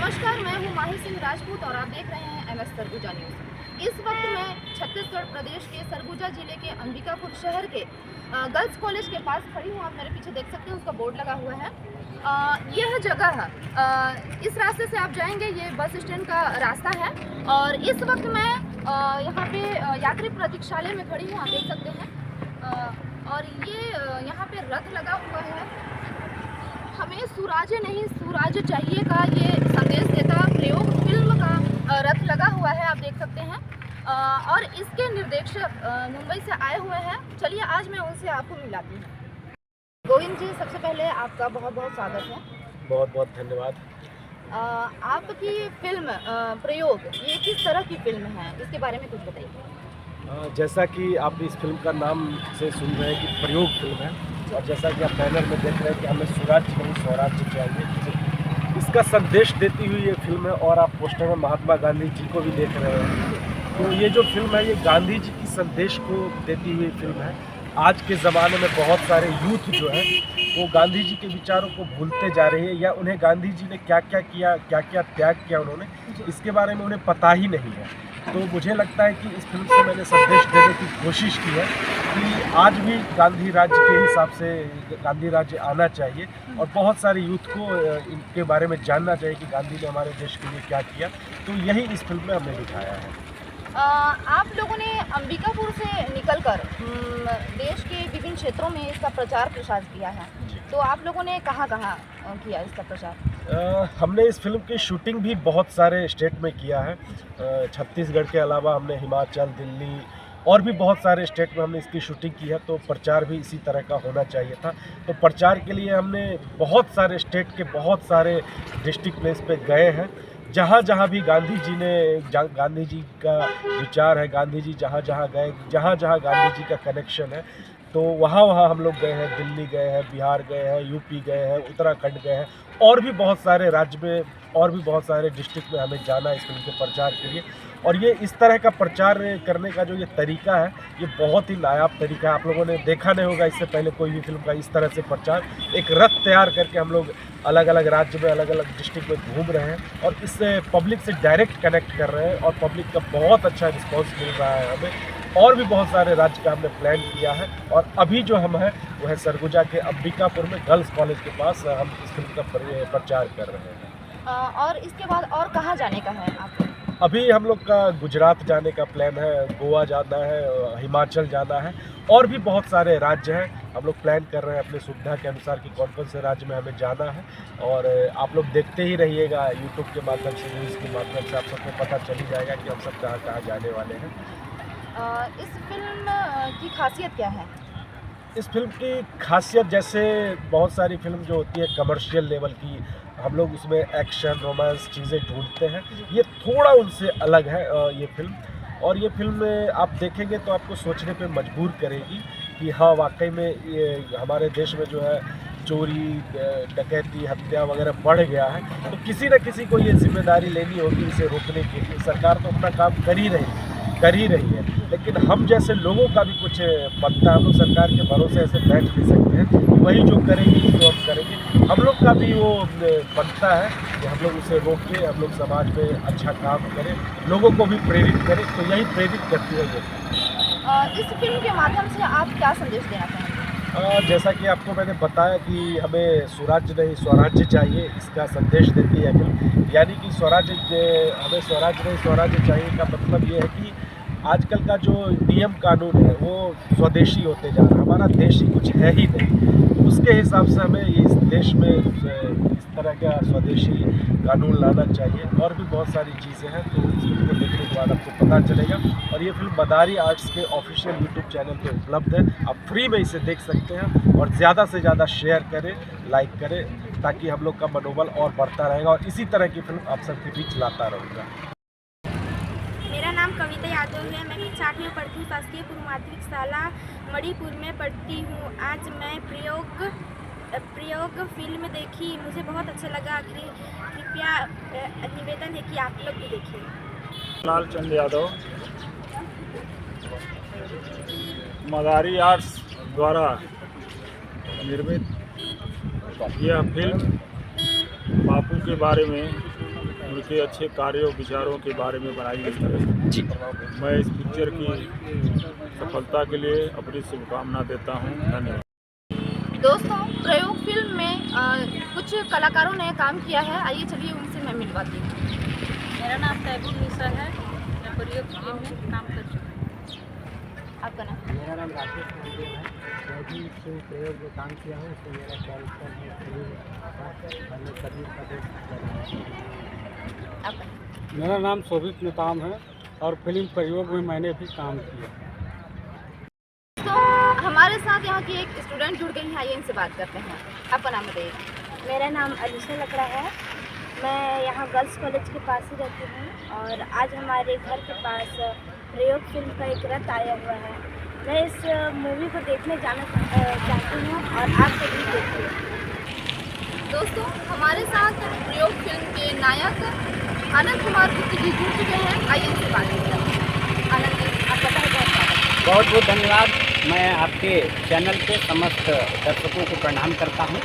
नमस्कार, मैं हूँ माही सिंह राजपूत और आप देख रहे हैं MS सरगुजा न्यूज़। इस वक्त मैं छत्तीसगढ़ प्रदेश के सरगुजा जिले के अंबिकापुर शहर के गर्ल्स कॉलेज के पास खड़ी हूँ। आप मेरे पीछे देख सकते हैं, उसका बोर्ड लगा हुआ है। यह जगह है, इस रास्ते से आप जाएंगे, ये बस स्टैंड का रास्ता है। और इस वक्त मैं यहाँ पे यात्री प्रतीक्षालय में खड़ी हूँ, आप देख सकते हैं। और ये यहाँ पे रथ लगा हुआ है। हमें सुराज्य नहीं सुराज्य चाहिए का ये संदेश देता प्रयोग फिल्म का रथ लगा हुआ है, आप देख सकते हैं। और इसके निर्देशक मुंबई से आए हुए हैं। चलिए आज मैं उनसे आपको मिलाती हूँ। गोविंद जी, सबसे पहले आपका बहुत बहुत स्वागत है। बहुत बहुत धन्यवाद। आपकी फिल्म प्रयोग, ये किस तरह की फिल्म है, इसके बारे में कुछ बताइए। जैसा कि आप इस फिल्म का नाम से सुन रहे हैं कि प्रयोग फिल्म है, और जैसा कि आप बैनर में देख रहे हैं कि हमें सुराज्य नहीं स्वराज्य चाहिए, इसका संदेश देती हुई ये फिल्म है। और आप पोस्टर में महात्मा गांधी जी को भी देख रहे हैं। तो ये जो फिल्म है, ये गांधी जी की संदेश को देती हुई फिल्म है। आज के ज़माने में बहुत सारे यूथ जो है वो गांधी जी के विचारों को भूलते जा रही है, या उन्हें गांधी जी ने क्या क्या किया, क्या क्या त्याग किया उन्होंने, इसके बारे में उन्हें पता ही नहीं है। तो मुझे लगता है कि इस फिल्म से मैंने संदेश देने की कोशिश की है कि आज भी गांधी राज्य के हिसाब से गांधी राज्य आना चाहिए, और बहुत सारे यूथ को इनके बारे में जानना चाहिए कि गांधी ने हमारे देश के लिए क्या किया। तो यही इस फिल्म में हमने दिखाया है। आप लोगों ने अंबिकापुर से निकलकर देश के विभिन्न क्षेत्रों में इसका प्रचार प्रसार किया है, तो आप लोगों ने कहाँ कहाँ किया इसका प्रचार? हमने इस फिल्म की शूटिंग भी बहुत सारे स्टेट में किया है। छत्तीसगढ़ के अलावा हमने हिमाचल, दिल्ली और भी बहुत सारे स्टेट में हमने इसकी शूटिंग की है। तो प्रचार भी इसी तरह का होना चाहिए था। तो प्रचार के लिए हमने बहुत सारे स्टेट के बहुत सारे डिस्ट्रिक्ट प्लेस पे गए हैं। जहाँ जहाँ भी गांधी जी का विचार है, गांधी जी जहाँ जहाँ गए, जहाँ जहाँ गांधी जी का कनेक्शन है, तो वहाँ वहाँ हम लोग गए हैं। दिल्ली गए हैं, बिहार गए हैं, यूपी गए हैं, उत्तराखंड गए हैं, और भी बहुत सारे राज्य में और भी बहुत सारे डिस्ट्रिक्ट में हमें जाना है इस फिल्म के प्रचार के लिए। और ये इस तरह का प्रचार करने का जो ये तरीका है, ये बहुत ही नायाब तरीका है। आप लोगों ने देखा नहीं होगा इससे पहले कोई भी फिल्म का इस तरह से प्रचार। एक रथ तैयार करके हम लोग अलग अलग राज्य में, अलग अलग डिस्ट्रिक्ट में घूम रहे हैं, और इससे पब्लिक से डायरेक्ट कनेक्ट कर रहे हैं, और पब्लिक का बहुत अच्छा रिस्पॉन्स मिल रहा है हमें। और भी बहुत सारे राज्य का हमने प्लान किया है, और अभी जो हम हैं वो है सरगुजा के अंबिकापुर में गर्ल्स कॉलेज के पास हम इस फिल्म का प्रचार कर रहे हैं। और इसके बाद और कहाँ जाने का है आपको? अभी हम लोग का गुजरात जाने का प्लान है, गोवा जाना है, हिमाचल जाना है, और भी बहुत सारे राज्य हैं। हम लोग प्लान कर रहे हैं अपनी सुविधा के अनुसार कि कौन कौन से राज्य में हमें जाना है। और आप लोग देखते ही रहिएगा यूट्यूब के माध्यम से, न्यूज़ के माध्यम से आप सबको पता चल ही जाएगा कि हम सब कहाँ कहाँ जाने वाले हैं। इस फिल्म की खासियत क्या है? इस फिल्म की खासियत, जैसे बहुत सारी फिल्म जो होती है कमर्शियल लेवल की, हम लोग उसमें एक्शन, रोमांस चीज़ें ढूंढते हैं, ये थोड़ा उनसे अलग है ये फिल्म। और ये फिल्म आप देखेंगे तो आपको सोचने पे मजबूर करेगी कि हाँ, वाकई में ये हमारे देश में जो है चोरी, डकैती, हत्या वगैरह बढ़ गया है। तो किसी न किसी को ये जिम्मेदारी लेनी होगी इसे रोकने के लिए। सरकार तो अपना काम कर ही रही है, लेकिन हम जैसे लोगों का भी कुछ बनता है। हम लोग सरकार के भरोसे ऐसे बैठ नहीं सकते हैं कि वही जो करेंगे उसको हम करेंगे। हम लोग का भी वो बनता है कि हम लोग उसे रोक के हम लोग समाज में अच्छा काम करें, लोगों को भी प्रेरित करें। तो यही प्रेरित करती है ये। इस फिल्म के माध्यम से आप क्या संदेश देना चाहेंगे? जैसा कि आपको मैंने बताया कि हमें सुराज्य नहीं स्वराज्य चाहिए, इसका संदेश देती है फिल्म। यानी कि हमें स्वराज्य नहीं स्वराज्य चाहिए का मतलब ये है कि आजकल का जो नियम कानून है वो स्वदेशी होते जा रहा है। हमारा देशी कुछ है ही नहीं। उसके हिसाब से हमें इस देश में इस तरह का स्वदेशी कानून लाना चाहिए। और भी बहुत सारी चीज़ें हैं, तो इस फिल्म को देखने के बाद आपको पता चलेगा। और ये फिल्म मदारी आर्ट्स के ऑफिशियल यूट्यूब चैनल पे उपलब्ध है। आप फ्री में इसे देख सकते हैं, और ज़्यादा से ज़्यादा शेयर करें, लाइक करें, ताकि हम लोग का मनोबल और बढ़ता रहेगा, और इसी तरह की फिल्म आप सबके बीच लाता रहूँगा। मेरा नाम कविता यादव है। मैं 8वीं में पढ़ती हूँ, शासकीय पूर्व माध्यमिक शाला मणिपुर में पढ़ती हूँ। आज मैं प्रयोग फिल्म देखी, मुझे बहुत अच्छा लगा। कृपया निवेदन है कि आप लोग भी देखिए। लालचंद यादव, मदारी आर्ट्स द्वारा निर्मित यह फिल्म बापू के बारे में उनके अच्छे कार्यों विचारों के बारे में बनाई गई है। जी। मैं इस पिक्चर की सफलता के लिए अपनी शुभकामना देता हूँ। धन्यवाद। दोस्तों, प्रयोग फिल्म में कुछ कलाकारों ने काम किया है, आइए चलिए उनसे मैं मिलवाती हूँ। मेरा नाम तैबुल निसा है। मैं प्रयोग फिल्म में काम कर चुकी हूँ। आपका नाम? मेरा नाम राकेश मंदिर है। मैं भी फिल्म प्रयोग में काम किया हूँ। इसमें मेरा कैरेक्टर है और मैं कबीर का दोस्त कर रहा हूँ। आपका नाम? मेरा नाम शोभित नेताम है और फिल्म प्रयोग में मैंने भी काम किया। तो हमारे साथ यहाँ की एक स्टूडेंट जुड़ गई हैं, आइए इनसे बात करते हैं। आपका नाम बताइए। मेरा नाम अलीशा लकड़ा है। मैं यहाँ गर्ल्स कॉलेज के पास ही रहती हूँ और आज हमारे घर के पास प्रयोग फिल्म का एक रथ आया हुआ है। मैं इस मूवी को देखने जाना चाहती हूँ और आप सभी देखिए। दोस्तों, हमारे साथ प्रयोग फिल्म के नायक आनंद कुमार गुप्ता जी जुड़ चुके हैं, आइए इनसे बात करते हैं। आनंद जी, आपका बहुत बहुत धन्यवाद। मैं आपके चैनल के समस्त दर्शकों को प्रणाम करता हूं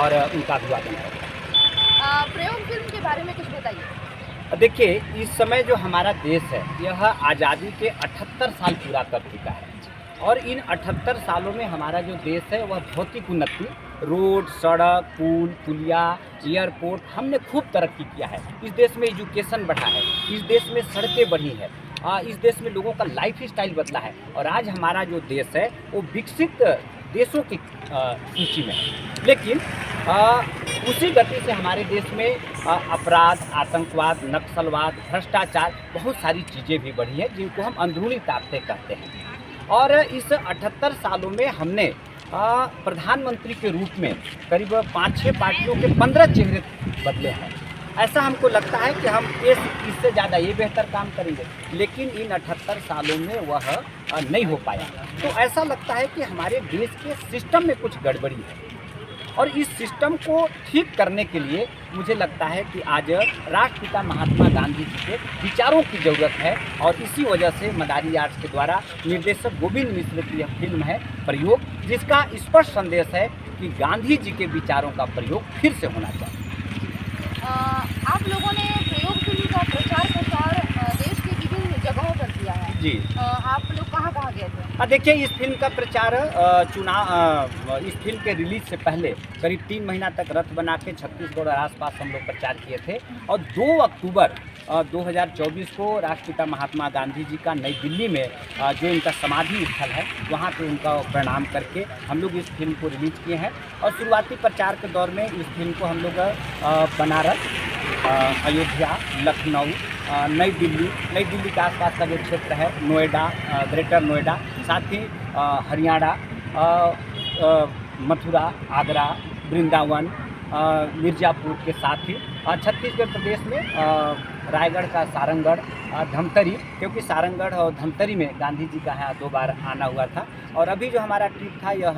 और उनका अभिवादन करता हूं। प्रयोग फिल्म के बारे में कुछ बताइए। देखिए, इस समय जो हमारा देश है यह आज़ादी के 78 साल पूरा कर चुका है और इन 78 सालों में हमारा जो देश है वह भौतिक उन्नति, रोड, सड़क, पुल, पुलिया, एयरपोर्ट, हमने खूब तरक्की किया है। इस देश में एजुकेशन बढ़ा है, इस देश में सड़कें बढ़ी है, इस देश में लोगों का लाइफ स्टाइल बदला है और आज हमारा जो देश है वो विकसित देशों की सूची में है। लेकिन उसी गति से हमारे देश में अपराध, आतंकवाद, नक्सलवाद, भ्रष्टाचार, बहुत सारी चीज़ें भी बढ़ी हैं जिनको हम अंदरूनी ताकतें कहते हैं। और इस 78 सालों में हमने प्रधानमंत्री के रूप में करीब 5-6 पार्टियों के 15 चेहरे बदले हैं। ऐसा हमको लगता है कि हम इससे ज़्यादा ये बेहतर काम करेंगे, लेकिन इन 78 सालों में वह नहीं हो पाया। तो ऐसा लगता है कि हमारे देश के सिस्टम में कुछ गड़बड़ी है और इस सिस्टम को ठीक करने के लिए मुझे लगता है कि आज राष्ट्रपिता महात्मा गांधी जी के विचारों की ज़रूरत है और इसी वजह से मदारी आर्ट्स के द्वारा निर्देशक गोविंद मिश्र की यह फिल्म है प्रयोग, जिसका स्पष्ट संदेश है कि गांधी जी के विचारों का प्रयोग फिर से होना चाहिए। आप लोगों ने प्रयोग फिल्म का प्रचार देश के विभिन्न जगहों पर किया है जी। आप लोग कहाँ गए थे? देखिए, इस फिल्म का प्रचार इस फिल्म के रिलीज से पहले करीब 3 महीना तक रथ बना के छत्तीसगढ़ और आसपास हम लोग प्रचार किए थे और 2 अक्टूबर 2024 को राष्ट्रपिता महात्मा गांधी जी का नई दिल्ली में जो इनका समाधि स्थल है वहाँ पे उनका प्रणाम करके हम लोग इस फिल्म को रिलीज किए हैं। और शुरुआती प्रचार के दौर में इस फिल्म को हम लोग बनारस, अयोध्या, लखनऊ, नई दिल्ली के आसपास का जो क्षेत्र है, नोएडा, ग्रेटर नोएडा, साथ ही हरियाणा, मथुरा, आगरा, वृंदावन, मिर्ज़ापुर के साथ ही छत्तीसगढ़ प्रदेश में रायगढ़ का सारंगगढ़, धमतरी, क्योंकि सारंगगढ़ और धमतरी में गांधी जी का यहाँ 2 बार आना हुआ था। और अभी जो हमारा ट्रिप था यह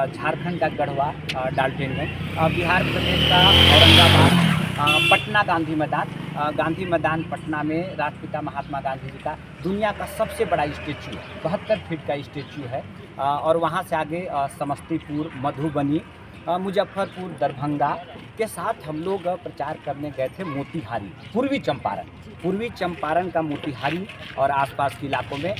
झारखंड का गढ़वा, डाल्टनगंज, बिहार प्रदेश का औरंगाबाद, पटना गांधी मैदान पटना में राष्ट्रपिता महात्मा गांधी जी का दुनिया का सबसे बड़ा स्टेचू 72 फीट का स्टेचू है। और वहाँ से आगे समस्तीपुर, मधुबनी, मुजफ्फरपुर, दरभंगा के साथ हम लोग प्रचार करने गए थे मोतिहारी, पूर्वी चंपारण का मोतिहारी और आसपास के इलाकों में।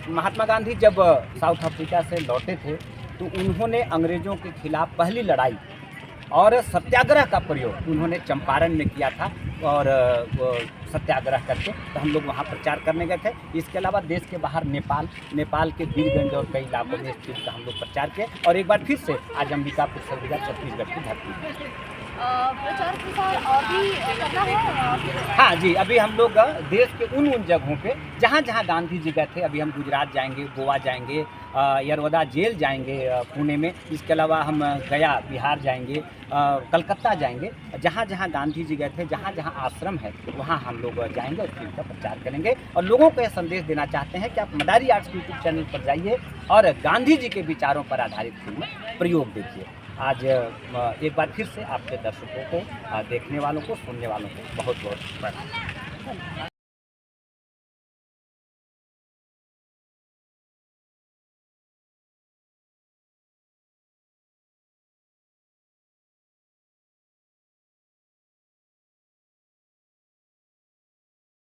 महात्मा गांधी जब साउथ अफ्रीका से लौटे थे तो उन्होंने अंग्रेज़ों के खिलाफ पहली लड़ाई और सत्याग्रह का प्रयोग उन्होंने चंपारण में किया था और सत्याग्रह करके तो हम लोग वहाँ प्रचार करने गए थे। इसके अलावा देश के बाहर नेपाल के वीरगंज और कई इलाकों में इस चीज़ का हम लोग प्रचार किए और एक बार फिर से आज अंबिकापुर सरगुजा छत्तीसगढ़ की धरती प्रचार प्रसार और भी करना है। हाँ जी, अभी हम लोग देश के उन जगहों पे जहाँ गांधी जी गए थे, अभी हम गुजरात जाएंगे, गोवा जाएंगे, यरवदा जेल जाएंगे पुणे में, इसके अलावा हम गया बिहार जाएंगे, कलकत्ता जाएंगे, जहाँ गांधी जी गए थे, जहाँ आश्रम है वहाँ हम लोग जाएंगे और फिल्म का प्रचार करेंगे। और लोगों को यह संदेश देना चाहते हैं कि आप मदारी आर्ट्स यूट्यूब चैनल पर जाइए और गांधी जी के विचारों पर आधारित फिल्म प्रयोग देखिए। आज एक बार फिर से आपके दर्शकों को, देखने वालों को, सुनने वालों को बहुत बहुत धन्यवाद।